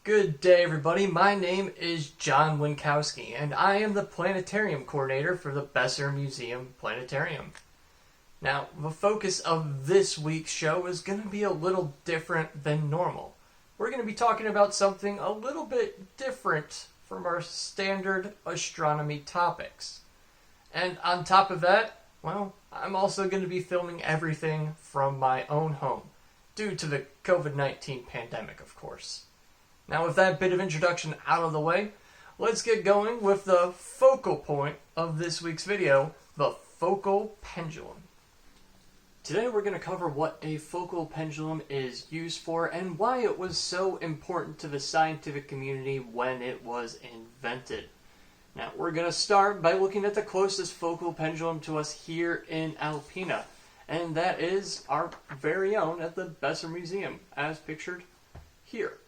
Good day, everybody. My name is John Winkowski, and I am the Planetarium Coordinator for the Besser Museum Planetarium. Now, the focus of this week's show is going to be a little different than normal. We're going to be talking about something a little bit different from our standard astronomy topics. And on top of that, well, I'm also going to be filming everything from my own home, due to the COVID-19 pandemic, of course. Now, with that bit of introduction out of the way, let's get going with the focal point of this week's video, the focal pendulum. Today we're going to cover what a focal pendulum is used for and why it was so important to the scientific community when it was invented. Now, we're going to start by looking at the closest focal pendulum to us here in Alpena, and that is our very own at the Besser Museum, as pictured here.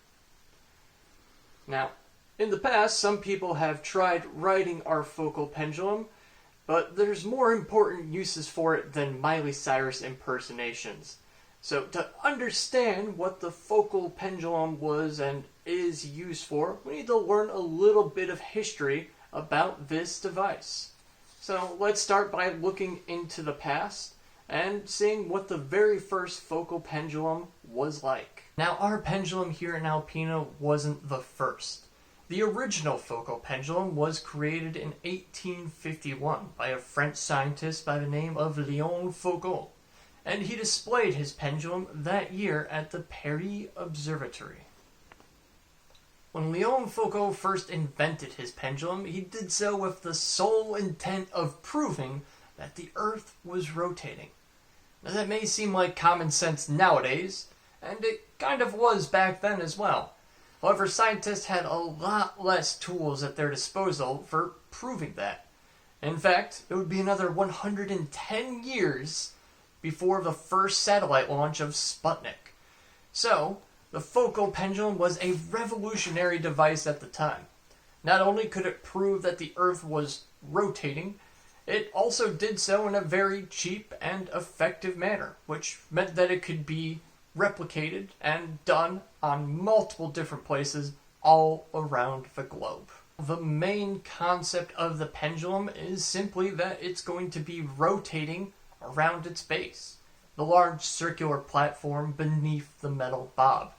Now, in the past, some people have tried writing our focal pendulum, but there's more important uses for it than Miley Cyrus impersonations. So, to understand what the focal pendulum was and is used for, we need to learn a little bit of history about this device. So, let's start by looking into the past and seeing what the very first focal pendulum was like. Now, our pendulum here in Alpena wasn't the first. The original focal pendulum was created in 1851 by a French scientist by the name of Léon Foucault, and he displayed his pendulum that year at the Paris Observatory. When Léon Foucault first invented his pendulum, he did so with the sole intent of proving that the Earth was rotating. Now, that may seem like common sense nowadays, and it kind of was back then as well. However, scientists had a lot less tools at their disposal for proving that. In fact, it would be another 110 years before the first satellite launch of Sputnik. So, the focal pendulum was a revolutionary device at the time. Not only could it prove that the Earth was rotating, it also did so in a very cheap and effective manner, which meant that it could be replicated and done on multiple different places all around the globe. The main concept of the pendulum is simply that it's going to be rotating around its base, the large circular platform beneath the metal bob.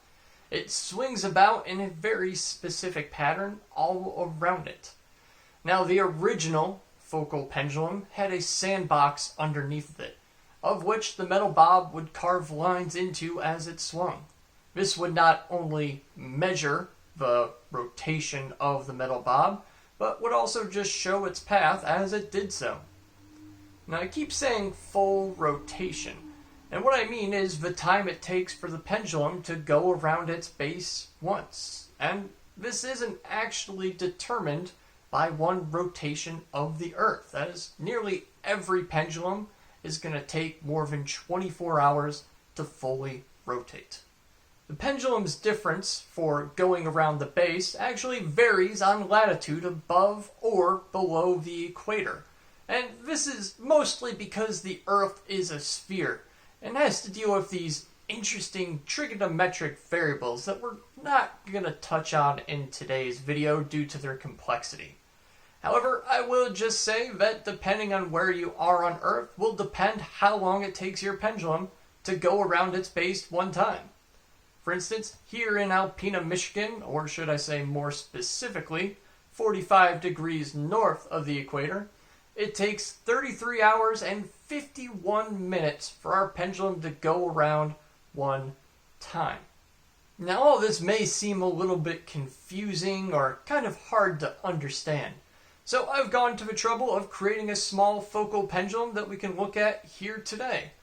It swings about in a very specific pattern all around it. Now, the original focal pendulum had a sandbox underneath it, of which the metal bob would carve lines into as it swung. This would not only measure the rotation of the metal bob, but would also just show its path as it did so. Now, I keep saying full rotation, and what I mean is the time it takes for the pendulum to go around its base once, and this isn't actually determined by one rotation of the Earth, as nearly every pendulum is going to take more than 24 hours to fully rotate. The pendulum's difference for going around the base actually varies on latitude above or below the equator, and this is mostly because the Earth is a sphere and has to deal with these interesting trigonometric variables that we're not going to touch on in today's video due to their complexity. However, I will just say that depending on where you are on Earth will depend how long it takes your pendulum to go around its base one time. For instance, here in Alpena, Michigan, or should I say more specifically, 45 degrees north of the equator, it takes 33 hours and 51 minutes for our pendulum to go around one time. Now, all this may seem a little bit confusing or kind of hard to understand. So I've gone to the trouble of creating a small focal pendulum that we can look at here today.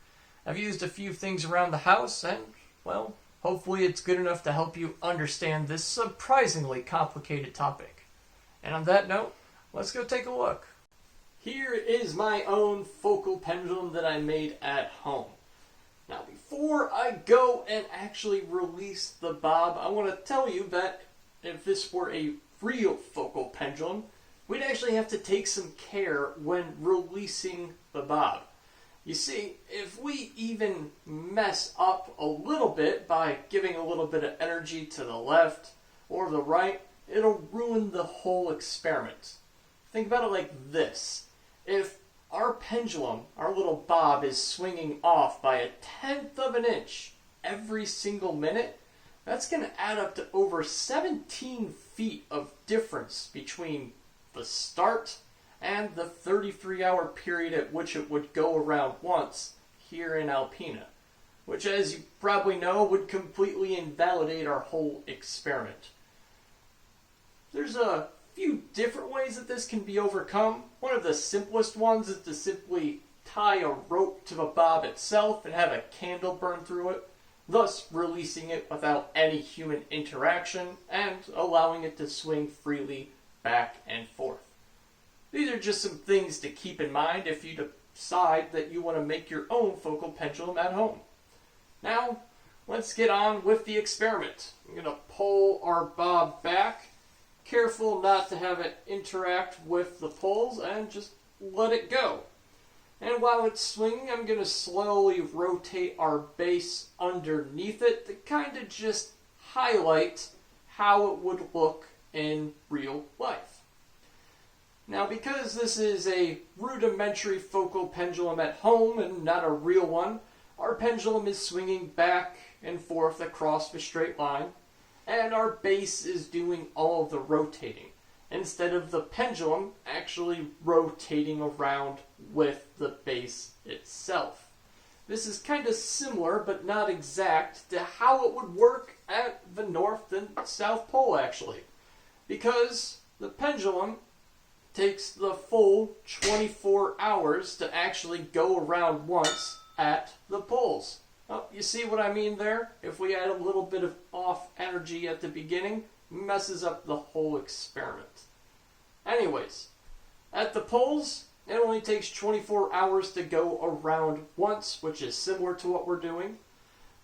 I've used a few things around the house and, well, hopefully it's good enough to help you understand this surprisingly complicated topic. And on that note, let's go take a look. Here is my own focal pendulum that I made at home. Now, before I go and actually release the bob, I want to tell you that if this were a real focal pendulum, we'd actually have to take some care when releasing the bob. You see, if we even mess up a little bit by giving a little bit of energy to the left or the right, it'll ruin the whole experiment. Think about it like this. If our pendulum, our little bob, is swinging off by 1/10 of an inch every single minute, that's going to add up to over 17 feet of difference between the start and the 33-hour period at which it would go around once here in Alpena, which, as you probably know, would completely invalidate our whole experiment. There's a few different ways that this can be overcome. One of the simplest ones is to simply tie a rope to the bob itself and have a candle burn through it, thus releasing it without any human interaction and allowing it to swing freely back and forth. These are just some things to keep in mind if you decide that you want to make your own focal pendulum at home. Now, let's get on with the experiment. I'm going to pull our bob back, careful not to have it interact with the poles, and just let it go. And while it's swinging, I'm going to slowly rotate our base underneath it to kind of just highlight how it would look in real life. Now, because this is a rudimentary focal pendulum at home and not a real one, our pendulum is swinging back and forth across the straight line, and our base is doing all of the rotating, instead of the pendulum actually rotating around with the base itself. This is kind of similar, but not exact, to how it would work at the North and South Pole, actually, because the pendulum takes the full 24 hours to actually go around once at the poles. Oh, you see what I mean there? If we add a little bit of off energy at the beginning, messes up the whole experiment. Anyways, at the poles, it only takes 24 hours to go around once, which is similar to what we're doing,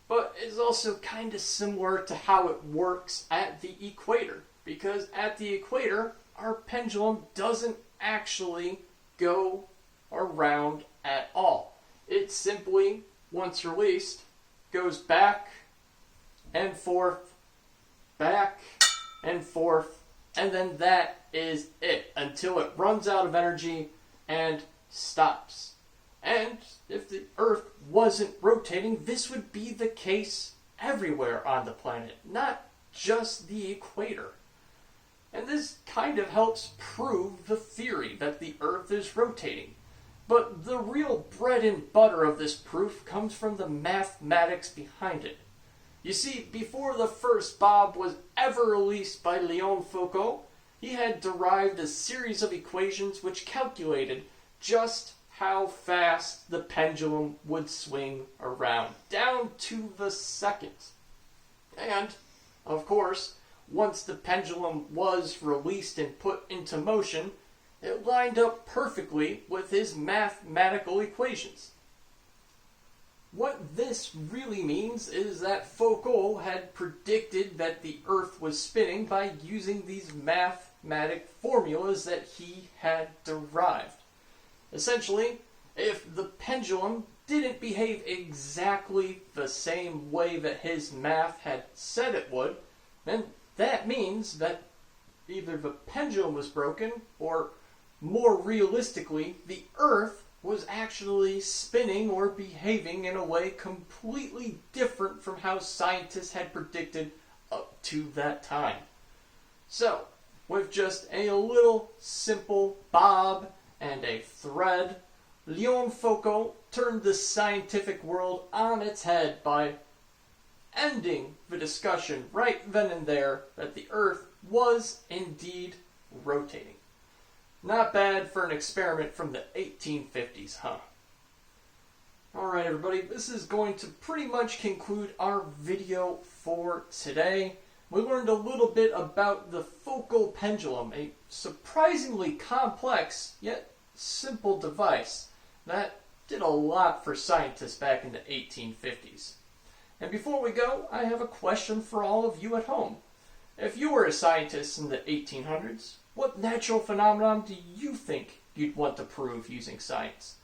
but it's also kind of similar to how it works at the equator, because at the equator, our pendulum doesn't actually go around at all. It simply, once released, goes back and forth, and then that is it until it runs out of energy and stops. And if the Earth wasn't rotating, this would be the case everywhere on the planet, not just the equator. And this kind of helps prove the theory that the Earth is rotating. But the real bread and butter of this proof comes from the mathematics behind it. You see, before the first bob was ever released by Léon Foucault, he had derived a series of equations which calculated just how fast the pendulum would swing around, down to the second. And, of course, once the pendulum was released and put into motion, it lined up perfectly with his mathematical equations. What this really means is that Foucault had predicted that the Earth was spinning by using these mathematic formulas that he had derived. Essentially, if the pendulum didn't behave exactly the same way that his math had said it would, then that means that either the pendulum was broken, or more realistically, the Earth was actually spinning or behaving in a way completely different from how scientists had predicted up to that time. So, with just a little simple bob and a thread, Léon Foucault turned the scientific world on its head by ending the discussion right then and there that the Earth was indeed rotating. Not bad for an experiment from the 1850s, huh? Alright everybody, this is going to pretty much conclude our video for today. We learned a little bit about the focal pendulum, a surprisingly complex yet simple device that did a lot for scientists back in the 1850s. And before we go, I have a question for all of you at home. If you were a scientist in the 1800s, what natural phenomenon do you think you'd want to prove using science?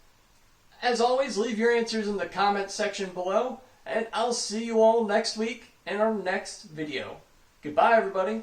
As always, leave your answers in the comments section below, and I'll see you all next week in our next video. Goodbye, everybody.